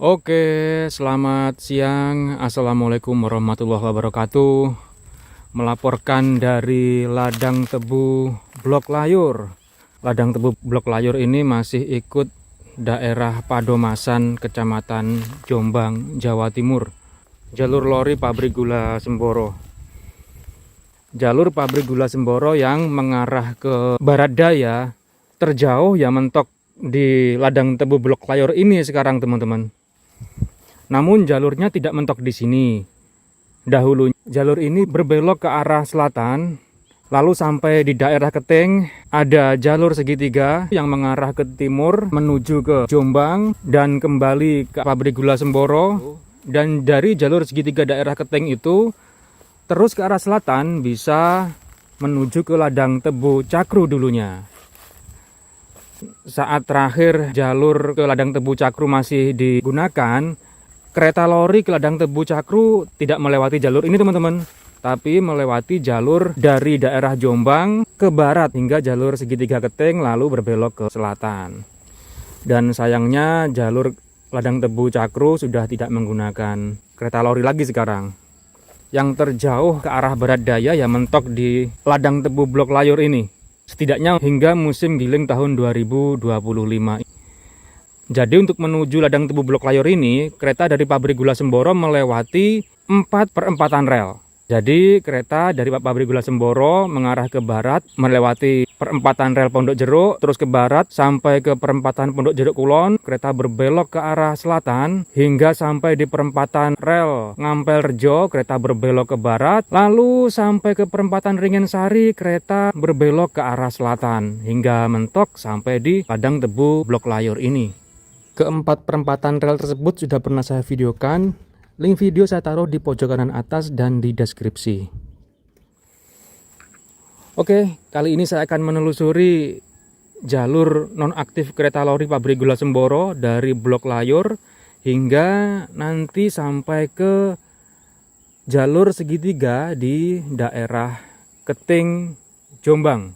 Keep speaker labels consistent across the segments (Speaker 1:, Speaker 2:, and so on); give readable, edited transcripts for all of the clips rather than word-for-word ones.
Speaker 1: Oke, selamat siang. Assalamualaikum warahmatullahi wabarakatuh. Melaporkan dari Ladang Tebu Blok Layur. Ladang Tebu Blok Layur ini masih ikut daerah Padomasan, Kecamatan Jombang, Jawa Timur. Jalur lori pabrik gula Semboro. Jalur pabrik gula Semboro yang mengarah ke barat daya terjauh ya mentok di Ladang Tebu Blok Layur ini sekarang, teman-teman. Namun jalurnya tidak mentok di sini. Dahulu jalur ini berbelok ke arah selatan, lalu sampai di daerah Keteng ada jalur segitiga yang mengarah ke timur menuju ke Jombang dan kembali ke pabrik gula Semboro. Dan dari jalur segitiga daerah Keteng itu terus ke arah selatan bisa menuju ke Ladang Tebu Cakru dulunya. Saat terakhir jalur ke Ladang Tebu Cakru masih digunakan, kereta lori ke Ladang Tebu Cakru tidak melewati jalur ini, teman-teman, tapi melewati jalur dari daerah Jombang ke barat hingga jalur segitiga Keteng lalu berbelok ke selatan. Dan sayangnya jalur Ladang Tebu Cakru sudah tidak menggunakan kereta lori lagi sekarang. Yang terjauh ke arah barat daya ya mentok di Ladang Tebu Blok Layur ini. Setidaknya hingga musim giling tahun 2025. Jadi untuk menuju Ladang Tebu Blok Layur ini, kereta dari pabrik gula Semboro melewati 4 perempatan rel. Jadi kereta dari pabrik gula Semboro mengarah ke barat, melewati perempatan rel Pondok Jeruk, terus ke barat sampai ke perempatan Pondok Jeruk Kulon. Kereta berbelok ke arah selatan hingga sampai di perempatan rel Ngampel Rejo, kereta berbelok ke barat. Lalu sampai ke perempatan Ringen Sari, kereta berbelok ke arah selatan hingga mentok sampai di Ladang Tebu Blok Layur ini. Keempat perempatan rel tersebut sudah pernah saya videokan. Link video saya taruh di pojok kanan atas dan di deskripsi. Oke, kali ini saya akan menelusuri jalur nonaktif kereta lori pabrik gula Semboro dari Blok Layur hingga nanti sampai ke jalur segitiga di daerah Keteng, Jombang.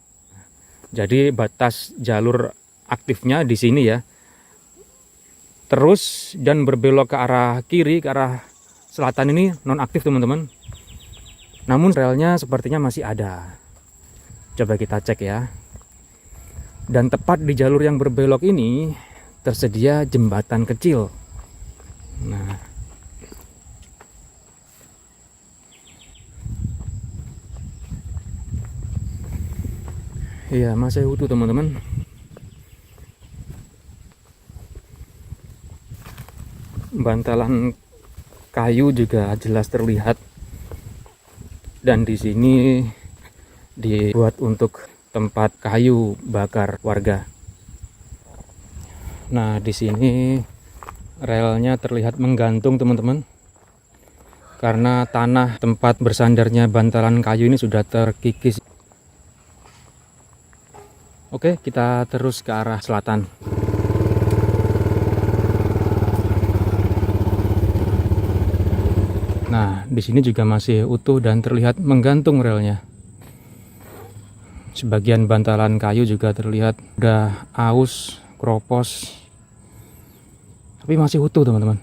Speaker 1: Jadi batas jalur aktifnya di sini ya. Terus dan berbelok ke arah kiri, ke arah selatan ini nonaktif, teman-teman. Namun relnya sepertinya masih ada. Coba kita cek ya. Dan tepat di jalur yang berbelok ini tersedia jembatan kecil. Nah, iya masih utuh, teman-teman. Bantalan kayu juga jelas terlihat, dan di sini dibuat untuk tempat kayu bakar warga. Nah, di sini relnya terlihat menggantung, teman-teman, karena tanah tempat bersandarnya bantalan kayu ini sudah terkikis. Oke, kita terus ke arah selatan. Nah, di sini juga masih utuh dan terlihat menggantung relnya. Sebagian bantalan kayu juga terlihat udah aus, kropos, tapi masih utuh, teman-teman.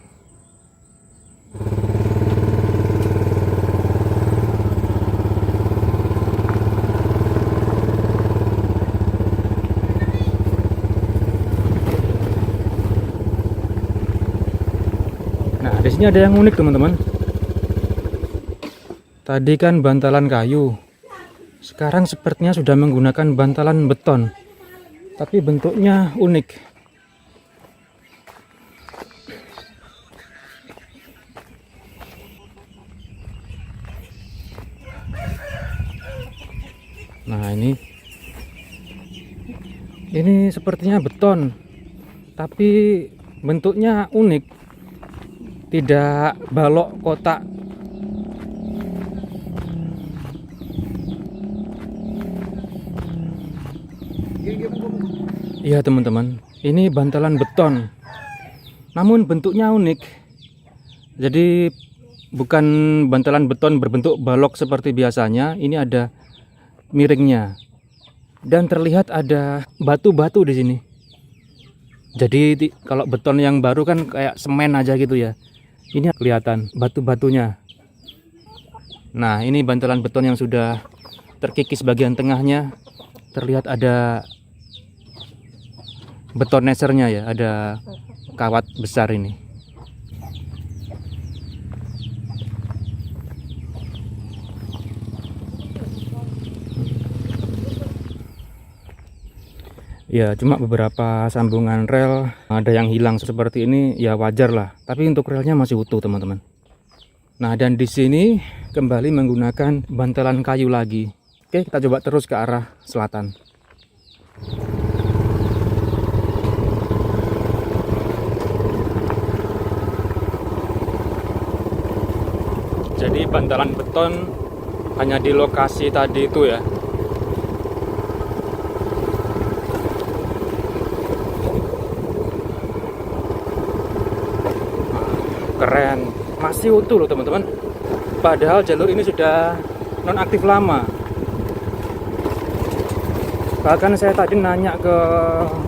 Speaker 1: Nah, di sini ada yang unik, teman-teman. Tadi kan bantalan kayu, sekarang sepertinya sudah menggunakan bantalan beton, tapi bentuknya unik. Nah, ini sepertinya beton, tapi bentuknya unik, tidak balok kotak. Iya, teman-teman, ini bantalan beton, namun bentuknya unik. Jadi bukan bantalan beton berbentuk balok seperti biasanya, ini ada miringnya. Dan terlihat ada batu-batu di sini. Jadi kalau beton yang baru kan kayak semen aja gitu ya. Ini kelihatan batu-batunya. Nah, ini bantalan beton yang sudah terkikis bagian tengahnya. Terlihat ada beton nesernya ya, ada kawat besar ini. Ya, cuma beberapa sambungan rel ada yang hilang seperti ini, ya wajar lah. Tapi untuk relnya masih utuh, teman-teman. Nah, dan di sini kembali menggunakan bantalan kayu lagi. Oke, kita coba terus ke arah selatan. Jadi bantalan beton hanya di lokasi tadi itu ya. Keren, masih utuh loh teman-teman. Padahal jalur ini sudah nonaktif lama. Bahkan saya tadi nanya ke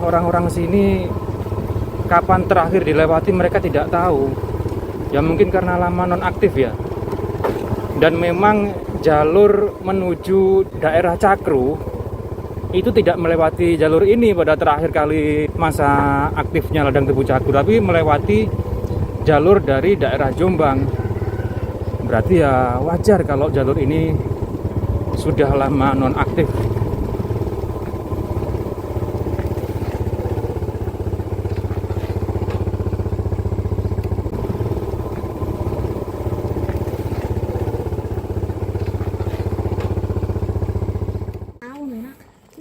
Speaker 1: orang-orang sini kapan terakhir dilewati, mereka tidak tahu. Ya mungkin karena lama nonaktif ya. Dan memang jalur menuju daerah Cakru itu tidak melewati jalur ini pada terakhir kali masa aktifnya Ladang Tebu Cakru, tapi melewati jalur dari daerah Jombang. Berarti ya wajar kalau jalur ini sudah lama nonaktif.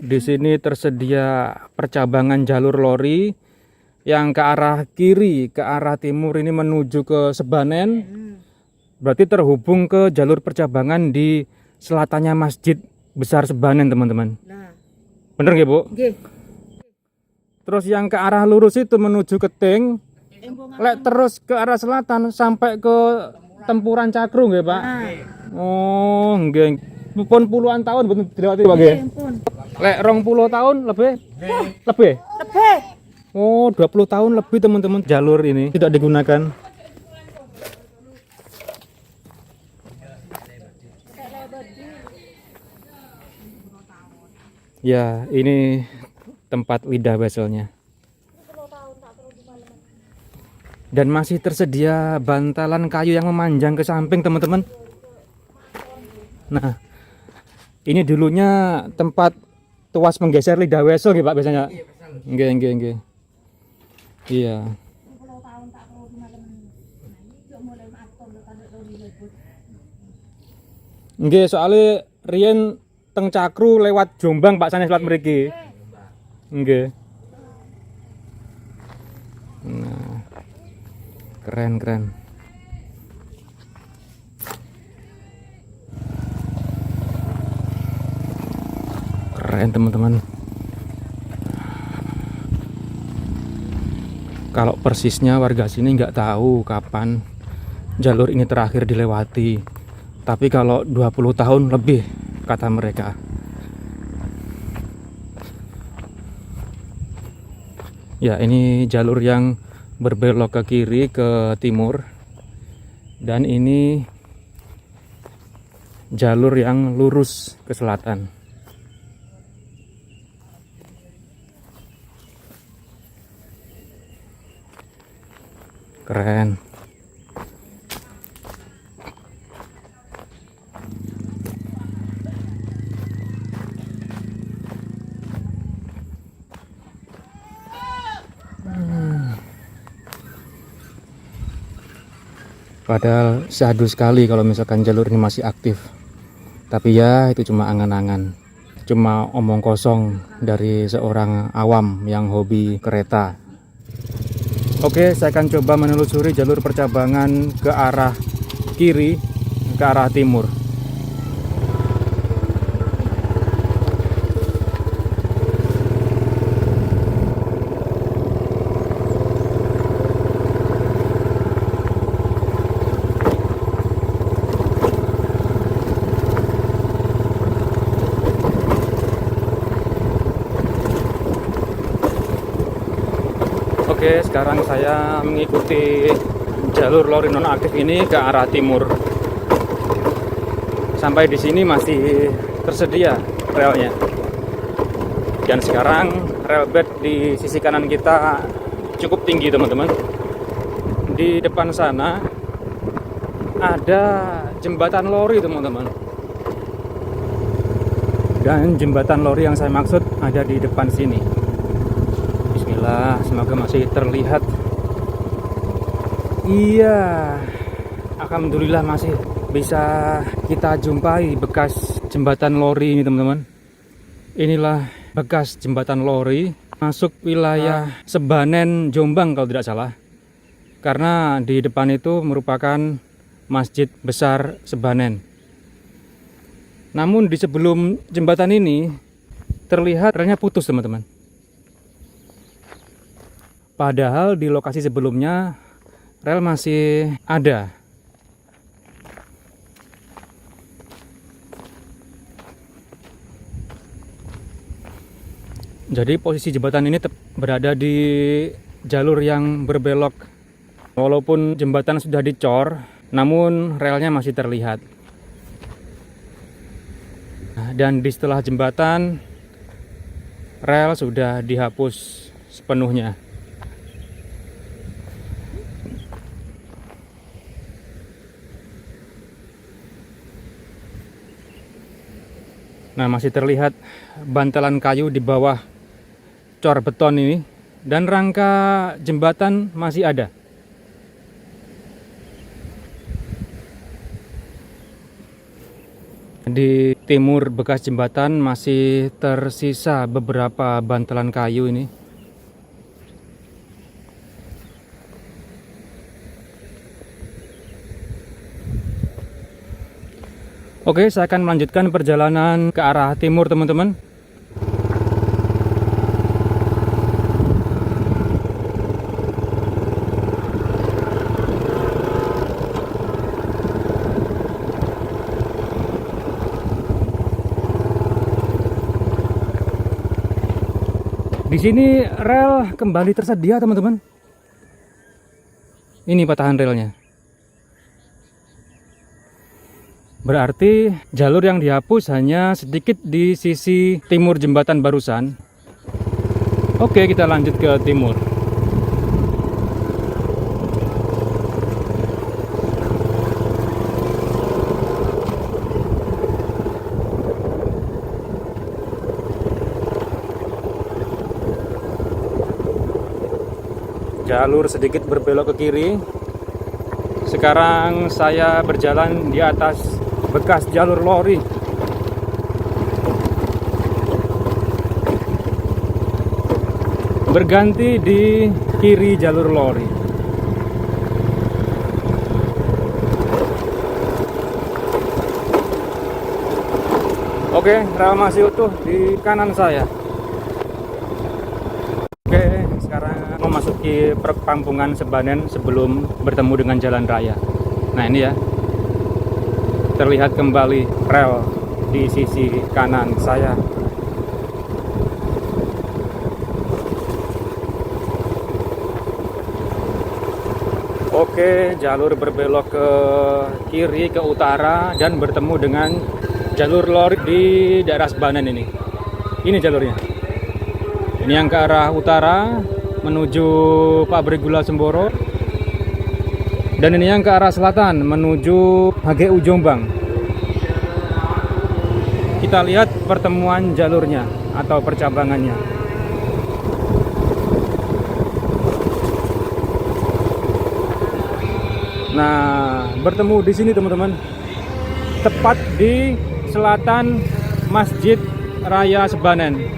Speaker 1: Di sini tersedia percabangan jalur lori yang ke arah kiri, ke arah timur ini menuju ke Sebanen. Berarti terhubung ke jalur percabangan di selatannya Masjid Besar Sebanen, teman-teman.
Speaker 2: Nah,
Speaker 1: bener nggih, Bu?
Speaker 2: nggih.
Speaker 1: Terus yang ke arah lurus itu menuju ke Ting, lek terus ke arah selatan sampai ke Tempuran Cakru nggih, Pak? Oh, nggih. Pun puluhan tahun betul dilewati, Pak nggih. Lek 20 tahun lebih? Lebih.
Speaker 2: Lebih.
Speaker 1: Oh, 20 tahun lebih teman-teman jalur ini tidak digunakan. Ya, ini tempat lidah beselnya. Dan masih tersedia bantalan kayu yang memanjang ke samping, teman-teman. Nah, ini dulunya tempat tuas menggeser lidah wesel nggih, Pak, biasanya. Nggih. Iya. Nggih, soalnya riyen teng Cakru lewat Jombang Pak sanes lewat mriki. Nggih. Nah. Keren. Keren, teman-teman. Kalau persisnya warga sini nggak tahu kapan jalur ini terakhir dilewati. Tapi kalau 20 tahun lebih kata mereka. Ya, ini jalur yang berbelok ke kiri ke timur. Dan ini jalur yang lurus ke selatan. Keren. Padahal syahdu sekali kalau misalkan jalur ini masih aktif. Tapi ya itu cuma angan-angan. Cuma omong kosong dari seorang awam yang hobi kereta. Oke, saya akan coba menelusuri jalur percabangan ke arah kiri, ke arah timur. Oke, sekarang saya mengikuti jalur lori nonaktif ini ke arah timur. Sampai di sini masih tersedia relnya. Dan sekarang rel bed di sisi kanan kita cukup tinggi, teman-teman. Di depan sana ada jembatan lori, teman-teman. Dan jembatan lori yang saya maksud ada di depan sini. Bismillah, semoga masih terlihat. Iya, alhamdulillah masih bisa kita jumpai bekas jembatan lori ini, teman-teman. Inilah bekas jembatan lori masuk wilayah Sebanen, Jombang kalau tidak salah. Karena di depan itu merupakan Masjid Besar Sebanen. Namun di sebelum jembatan ini terlihat relnya putus, teman-teman. Padahal di lokasi sebelumnya rel masih ada. Jadi posisi jembatan ini berada di jalur yang berbelok. Walaupun jembatan sudah dicor, namun relnya masih terlihat. Dan di setelah jembatan, rel sudah dihapus sepenuhnya. Nah, masih terlihat bantalan kayu di bawah cor beton ini, dan rangka jembatan masih ada. Di timur bekas jembatan masih tersisa beberapa bantalan kayu ini. Oke, saya akan melanjutkan perjalanan ke arah timur, teman-teman. Di sini rel kembali tersedia, teman-teman. Ini patahan relnya. Berarti jalur yang dihapus hanya sedikit di sisi timur jembatan barusan. Oke, kita lanjut ke timur. Jalur sedikit berbelok ke kiri. Sekarang saya berjalan di atas bekas jalur lori. Berganti di kiri jalur lori. Oke, rel masih utuh di kanan saya. Oke, sekarang memasuki perkampungan Sebanen sebelum bertemu dengan jalan raya. Nah, ini ya, terlihat kembali rel di sisi kanan saya. Oke, jalur berbelok ke kiri, ke utara, dan bertemu dengan jalur lori di daerah Sebanen ini. Ini jalurnya. Ini yang ke arah utara menuju pabrik gula Semboro. Dan ini yang ke arah selatan menuju HGU Jombang. Kita lihat pertemuan jalurnya atau percabangannya. Nah, bertemu di sini, teman-teman. Tepat di selatan Masjid Raya Sebanen.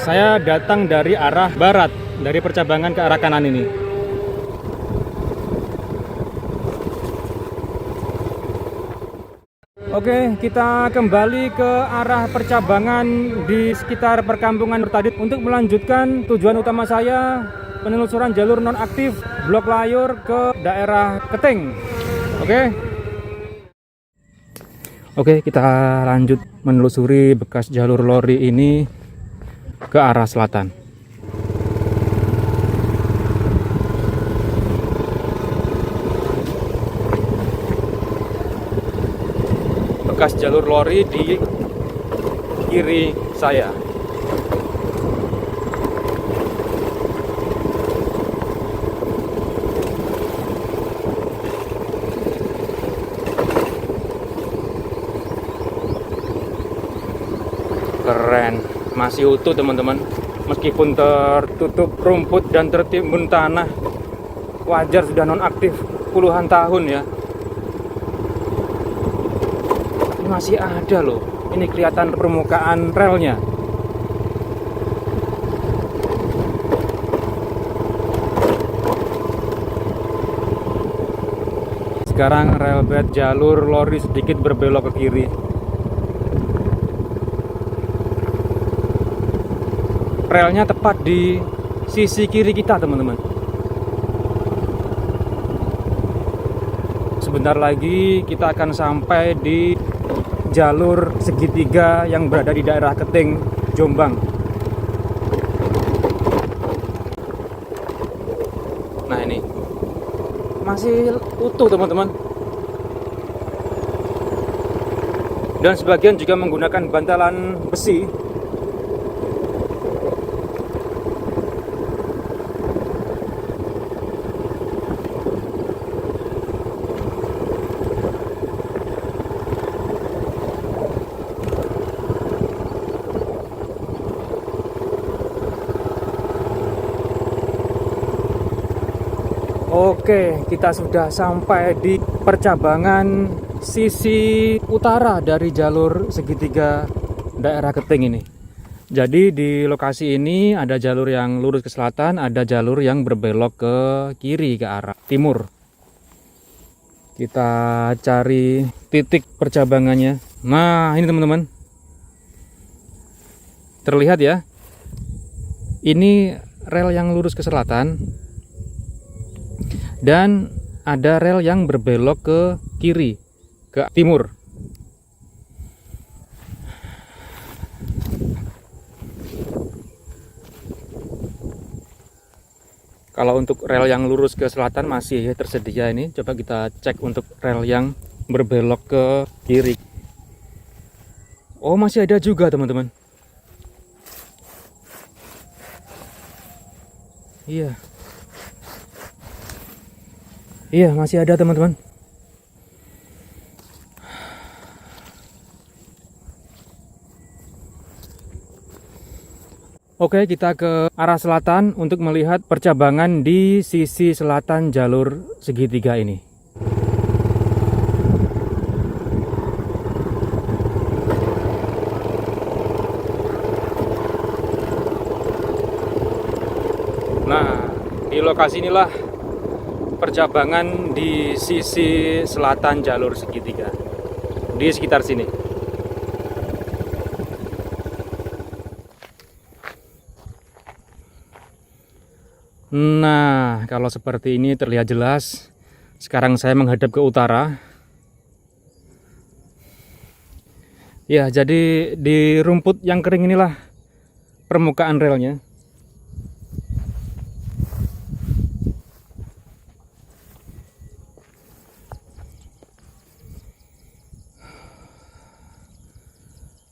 Speaker 1: Saya datang dari arah barat, dari percabangan ke arah kanan ini. Oke, kita kembali ke arah percabangan di sekitar perkampungan tadi untuk melanjutkan tujuan utama saya, penelusuran jalur nonaktif Blok Layur ke daerah Keteng. Oke. Oke, kita lanjut menelusuri bekas jalur lori ini ke arah selatan. Bekas jalur lori di kiri saya. Keren, masih utuh teman-teman. Meskipun tertutup rumput dan tertimbun tanah, wajar sudah nonaktif puluhan tahun ya. Masih ada loh. Ini kelihatan permukaan relnya. Sekarang rel bed jalur lori sedikit berbelok ke kiri. Relnya tepat di sisi kiri kita teman-teman. Sebentar lagi kita akan sampai di jalur segitiga yang berada di daerah Keting, Jombang. Nah ini masih utuh teman-teman. Dan sebagian juga menggunakan bantalan besi. Oke, kita sudah sampai di percabangan sisi utara dari jalur segitiga daerah Keting ini. Jadi di lokasi ini ada jalur yang lurus ke selatan, ada jalur yang berbelok ke kiri ke arah timur. Kita cari titik percabangannya. Nah, ini teman-teman. Terlihat ya. Ini rel yang lurus ke selatan. Dan ada rel yang berbelok ke kiri, ke timur. Kalau untuk rel yang lurus ke selatan masih tersedia ini. Coba kita cek untuk rel yang berbelok ke kiri. Oh, masih ada juga teman-teman. Iya. Iya, masih ada teman-teman. Oke, kita ke arah selatan untuk melihat percabangan di sisi selatan jalur segitiga ini. Nah, di lokasi inilah percabangan di sisi selatan jalur segitiga, di sekitar sini. Nah, kalau seperti ini terlihat jelas. Sekarang saya menghadap ke utara. Ya, jadi di rumput yang kering inilah permukaan relnya.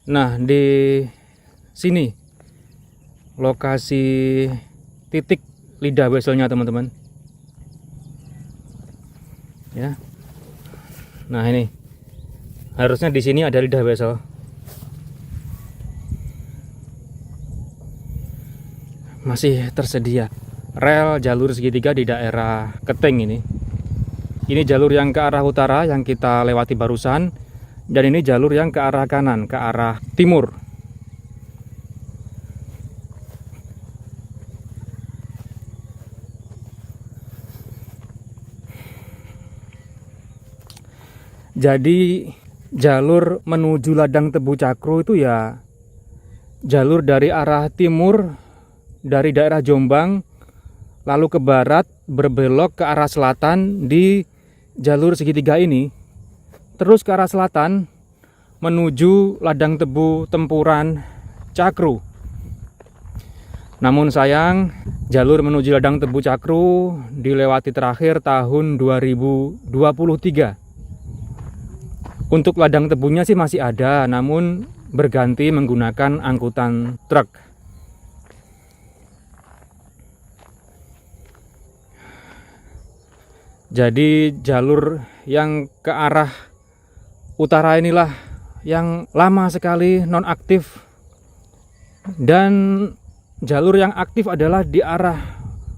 Speaker 1: Nah, di sini lokasi titik lidah weselnya teman-teman. Ya. Nah, ini harusnya di sini ada lidah wesel. Masih tersedia rel jalur segitiga di daerah Keting ini. Ini jalur yang ke arah utara yang kita lewati barusan. Dan ini jalur yang ke arah kanan, ke arah timur. Jadi jalur menuju Ladang Tebu Cakro itu ya jalur dari arah timur, dari daerah Jombang, lalu ke barat, berbelok ke arah selatan di jalur segitiga ini. Terus ke arah selatan menuju ladang tebu Tempuran Cakru. Namun sayang, jalur menuju ladang tebu Cakru dilewati terakhir tahun 2023. Untuk ladang tebunya sih masih ada, namun berganti menggunakan angkutan truk. Jadi jalur yang ke arah utara inilah yang lama sekali nonaktif, dan jalur yang aktif adalah di arah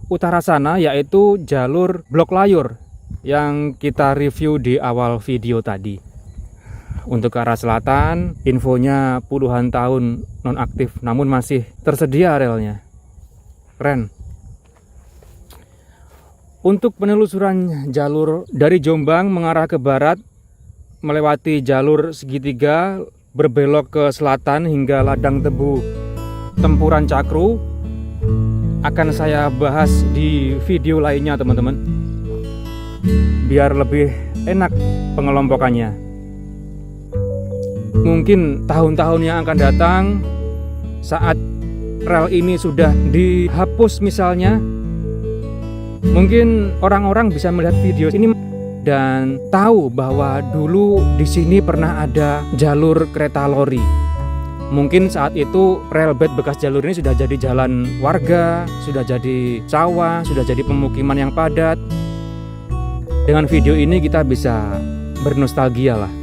Speaker 1: utara sana, yaitu jalur Blok Layur yang kita review di awal video tadi. Untuk ke arah selatan, infonya puluhan tahun nonaktif, namun masih tersedia relnya. Keren. Untuk penelusuran jalur dari Jombang mengarah ke barat, melewati jalur segitiga, berbelok ke selatan hingga ladang tebu Tempuran Cakru, akan saya bahas di video lainnya teman-teman, biar lebih enak pengelompokannya. Mungkin tahun-tahun yang akan datang, saat rel ini sudah dihapus misalnya, mungkin orang-orang bisa melihat video ini dan tahu bahwa dulu di sini pernah ada jalur kereta lori. Mungkin saat itu rel bed bekas jalur ini sudah jadi jalan warga, sudah jadi sawah, sudah jadi pemukiman yang padat. Dengan video ini kita bisa bernostalgia lah.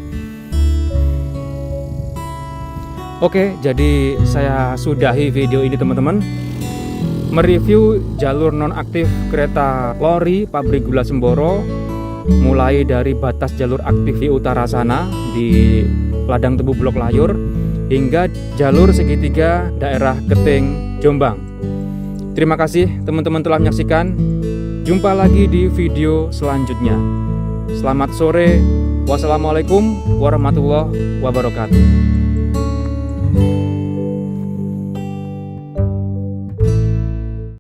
Speaker 1: Oke, jadi saya sudahi video ini teman-teman. Mereview jalur nonaktif kereta lori pabrik gula Semboro, mulai dari batas jalur aktif di utara sana di ladang tebu Blok Layur hingga jalur segitiga daerah Keting, Jombang. Terima kasih teman-teman telah menyaksikan. Jumpa lagi di video selanjutnya. Selamat sore. Wassalamualaikum warahmatullahi wabarakatuh.